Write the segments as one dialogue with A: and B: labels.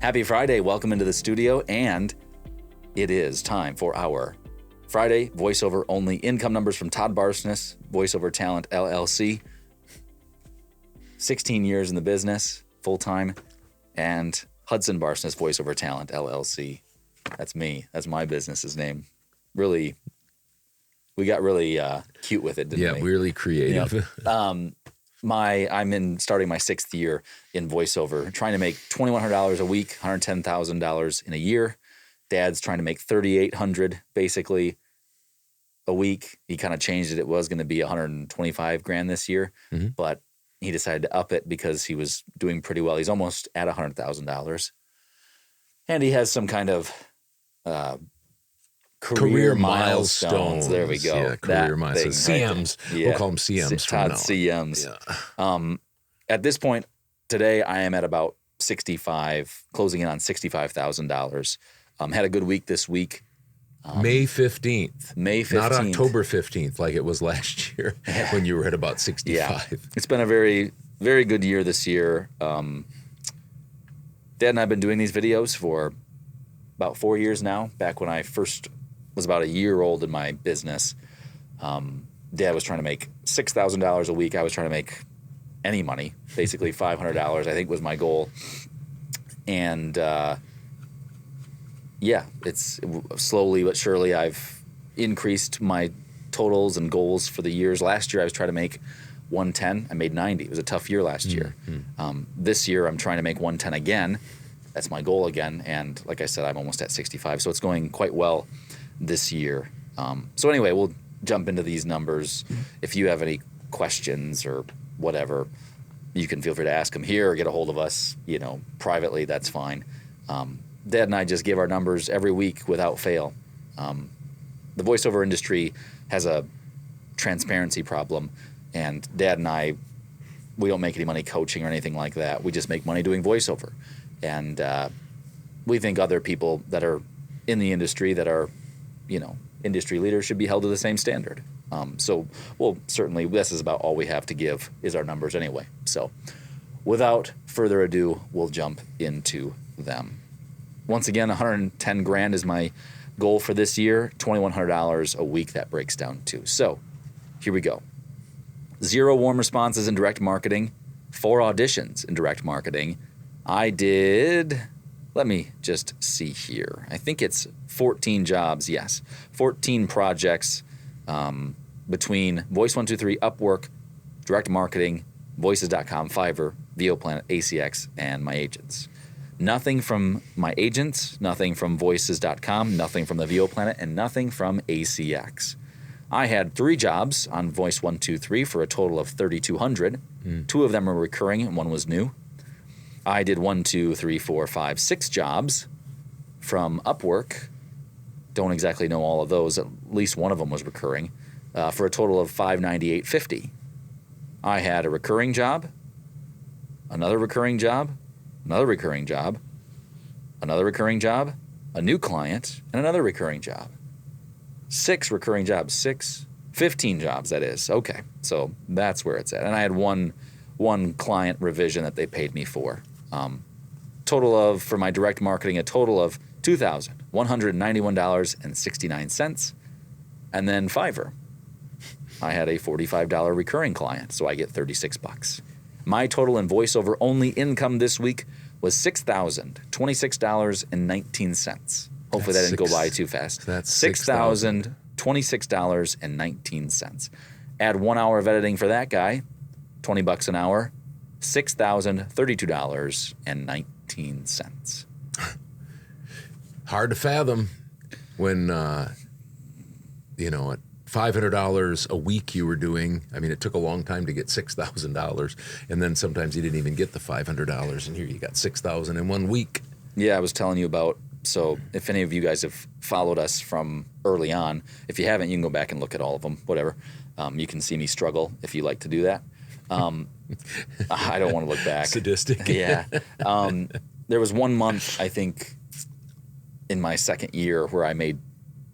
A: Happy Friday. Welcome into the studio. And it is time for our Friday voiceover only income numbers from Todd Barsness, Voiceover Talent LLC. 16 years in the business, full-time, and Hudson Barsness, Voiceover Talent LLC. That's me. That's my business's name. Really, we got really cute with it, didn't we?
B: Yeah, really creative.
A: Yep. I'm starting my 6th year in voiceover, trying to make $2,100 a week, $110,000 in a year. Dad's trying to make $3,800 basically a week. He kind of changed it. It was going to be $125,000 this year, but he decided to up it because he was doing pretty well. He's almost at $100,000, and he has some kind of career milestones. There we go.
B: Yeah, career milestones. CMs.
A: Yeah.
B: We'll call them CMs.
A: Todd CMs.
B: Yeah.
A: At this point today, I am at about 65, closing in on $65,000. Had a good week this week.
B: May 15th.
A: May 15th.
B: Not October 15th like it was last year when you were at about 65.
A: Yeah. It's been a very, very good year this year. Dad and I have been doing these videos for about 4 years now, back when I first was about a year old in my business. Dad was trying to make $6,000 a week. I was trying to make any money, basically $500, I think was my goal. And it's slowly but surely I've increased my totals and goals for the years. Last year I was trying to make 110. I made 90. It was a tough year last year. This year I'm trying to make 110 again. That's my goal again. And like I said, I'm almost at 65. So it's going quite well this year. So anyway, we'll jump into these numbers. If you have any questions or whatever, you can feel free to ask them here or get a hold of us, privately. That's fine. Dad and I just give our numbers every week without fail. The voiceover industry has a transparency problem, and Dad and I, we don't make any money coaching or anything like that. We just make money doing voiceover. And we think other people that are in the industry that are, industry leaders should be held to the same standard. Certainly this is about all we have to give is our numbers anyway. So without further ado, we'll jump into them. Once again, $110,000 is my goal for this year. $2,100 a week that breaks down to. So here we go. 0 warm responses in direct marketing, 4 auditions in direct marketing. I did, let me just see here. I think it's 14 jobs, yes. 14 projects between Voice123, Upwork, direct marketing, Voices.com, Fiverr, VioPlanet, ACX, and my agents. Nothing from my agents, nothing from Voices.com, nothing from the VioPlanet, and nothing from ACX. I had 3 jobs on Voice123 for a total of 3,200. 2 of them were recurring and 1 was new. I did 6 jobs from Upwork. Don't exactly know all of those. At least one of them was recurring for a total of $598.50. I had a recurring job, another recurring job, another recurring job, another recurring job, a new client, and another recurring job. 6 recurring jobs, 15 jobs, that is. Okay, so that's where it's at. And I had one client revision that they paid me for. For my direct marketing, a total of $2,191.69. And then Fiverr. I had a $45 recurring client, so I get $36. My total in voiceover only income this week was $6,026.19. Hopefully that didn't go by too fast.
B: That's
A: $6,026.19. Add 1 hour of editing for that guy, $20 an hour, $6,032.19.
B: Hard to fathom when, at $500 a week you were doing. I mean, it took a long time to get $6,000, and then sometimes you didn't even get the $500, and here you got $6,000 in 1 week.
A: Yeah, I was telling you about, so if any of you guys have followed us from early on, if you haven't, you can go back and look at all of them, whatever. You can see me struggle if you like to do that. I don't want to look back.
B: Sadistic.
A: Yeah. There was 1 month, I think, in my 2nd year where I made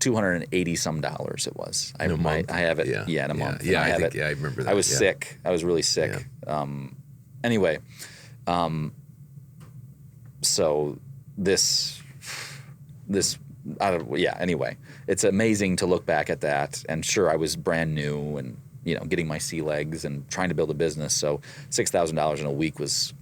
A: $280 some it was.
B: In a month?
A: I have it.
B: Yeah,
A: in a month.
B: Yeah,
A: I
B: remember that.
A: I was sick. I was really sick.
B: Yeah.
A: Anyway, so this yeah, anyway, it's amazing to look back at that. And sure, I was brand new and, getting my sea legs and trying to build a business. So $6,000 in a week was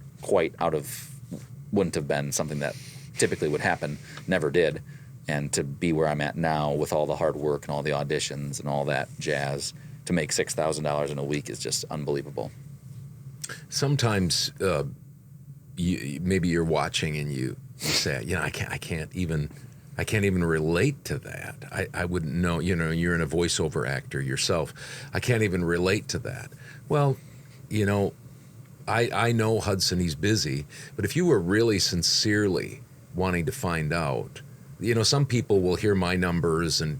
A: wouldn't have been something that typically would happen, never did. And to be where I'm at now with all the hard work and all the auditions and all that jazz, to make $6,000 in a week is just unbelievable.
B: Sometimes maybe you're watching and you say, I can't even relate to that. I wouldn't know, you're in a voiceover actor yourself. I can't even relate to that. Well, I know Hudson, he's busy, but if you were really sincerely wanting to find out, some people will hear my numbers and,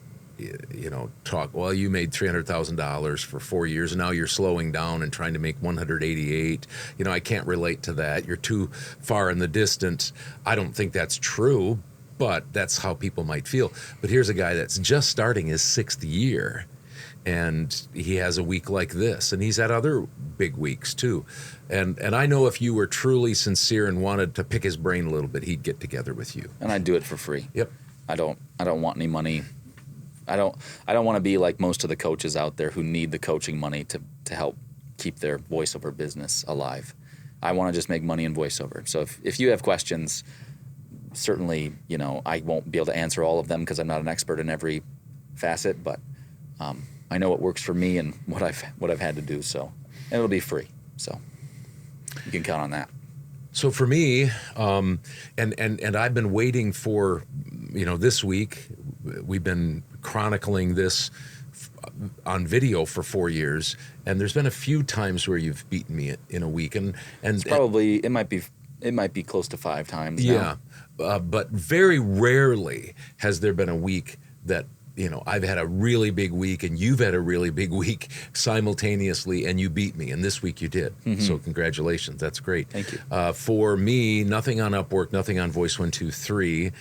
B: talk, well, you made $300,000 for 4 years and now you're slowing down and trying to make 188. I can't relate to that. You're too far in the distance. I don't think that's true, but that's how people might feel. But here's a guy that's just starting his 6th year, and he has a week like this, and he's had other big weeks too. And I know if you were truly sincere and wanted to pick his brain a little bit, he'd get together with you.
A: And I'd do it for free.
B: Yep.
A: I don't want any money. I don't want to be like most of the coaches out there who need the coaching money to help keep their voiceover business alive. I want to just make money in voiceover. So if you have questions, certainly, I won't be able to answer all of them because I'm not an expert in every facet, but I know what works for me and what I've had to do. So, and it'll be free. So you can count on that.
B: So for me, and I've been waiting for, this week, we've been chronicling this on video for 4 years, and there's been a few times where you've beaten me in a week, and
A: it's probably it might be close to 5 times now.
B: Yeah, but very rarely has there been a week that I've had a really big week and you've had a really big week simultaneously, and you beat me, and this week you did. Mm-hmm. So congratulations, that's great.
A: Thank you.
B: For me, nothing on Upwork, nothing on Voice123.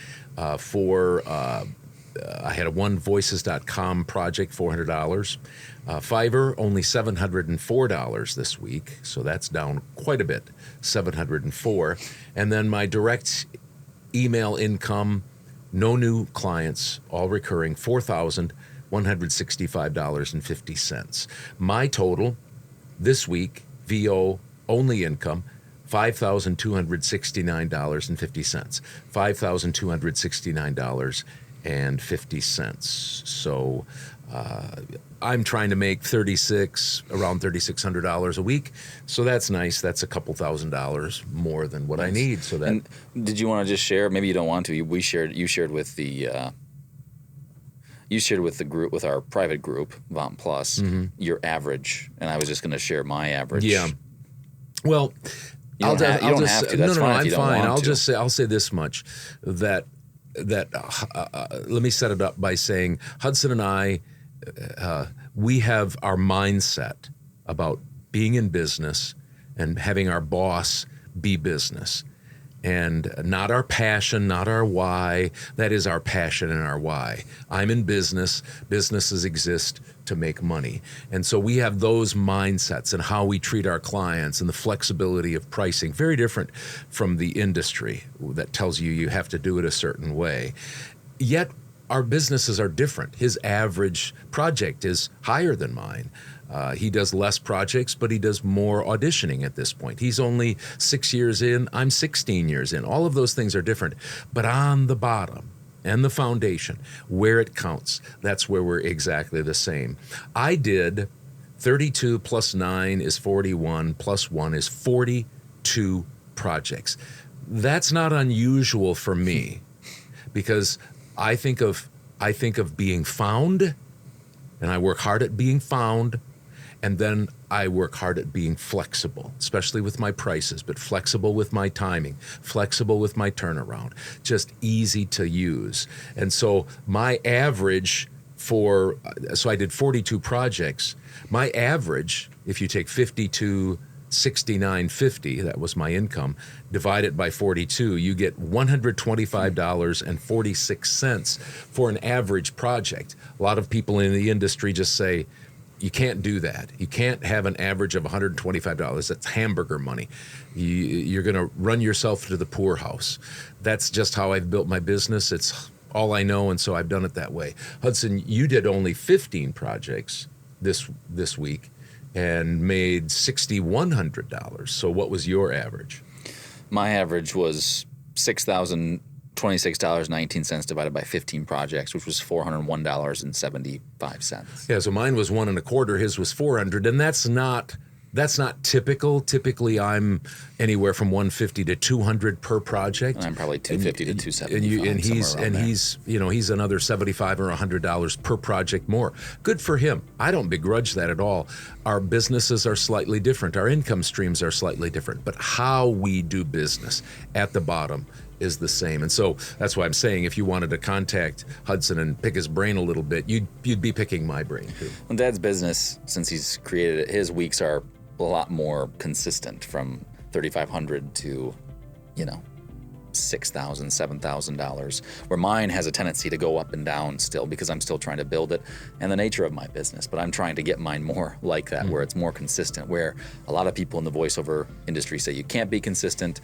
B: I had a onevoices.com project, $400. Fiverr, only $704 this week, so that's down quite a bit, $704. And then my direct email income, no new clients, all recurring, $4,165.50. My total this week, VO only income, $5,269.50. $5,269.50. So I'm trying to make around $3,600 a week. So that's nice. That's a couple $1,000 more than what I need. So that.
A: And did you want to just share? Maybe you don't want to. You shared with the group, with our private group, Vaunt Plus, mm-hmm. your average, and I was just going to share my average.
B: Yeah. Well,
A: you don't have to. That's
B: no,
A: fine.
B: I'm fine. I'll say this much, that let me set it up by saying Hudson and I, we have our mindset about being in business and having our boss be business, and not our passion, not our why. That is our passion and our why. I'm in business. Businesses exist to make money. And so we have those mindsets and how we treat our clients and the flexibility of pricing, very different from the industry that tells you have to do it a certain way. Yet our businesses are different. His average project is higher than mine. He does less projects, but he does more auditioning at this point. He's only 6 years in. I'm 16 years in. All of those things are different. But on the bottom and the foundation, where it counts, that's where we're exactly the same. I did 32 plus 9 is 41, plus 1 is 42 projects. That's not unusual for me, because I think of being found, and I work hard at being found, and then I work hard at being flexible, especially with my prices, but flexible with my timing, flexible with my turnaround, just easy to use. And so my average so I did 42 projects. My average, if you take 52, 69.50, that was my income, divide it by 42, you get $125.46 for an average project. A lot of people in the industry just say, you can't do that. You can't have an average of $125. That's hamburger money. You're going to run yourself to the poorhouse. That's just how I've built my business. It's all I know, and so I've done it that way. Hudson, you did only 15 projects this week and made $6,100. So what was your average?
A: My average was $6,026.19 divided by 15 projects, which was $401.75.
B: Yeah, so mine was 1.25. His was 400, and that's not typical. Typically, I'm anywhere from 150 to 200 per project.
A: And I'm probably 250 to 275.
B: And he's another $75 or $100 per project more. Good for him. I don't begrudge that at all. Our businesses are slightly different. Our income streams are slightly different, but how we do business at the bottom is the same. And so that's why I'm saying if you wanted to contact Hudson and pick his brain a little bit, you'd be picking my brain too.
A: Well, Dad's business, since he's created it, his weeks are a lot more consistent, from $3,500 to, $6,000, $7,000, where mine has a tendency to go up and down still because I'm still trying to build it and the nature of my business. But I'm trying to get mine more like that, where it's more consistent, where a lot of people in the voiceover industry say you can't be consistent.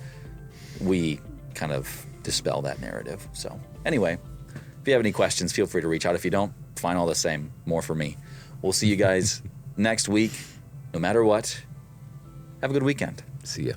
A: We kind of dispel that narrative. So anyway, if you have any questions, feel free to reach out. If you don't, fine, all the same, more for me. We'll see you guys next week. No matter what, have a good weekend.
B: See ya.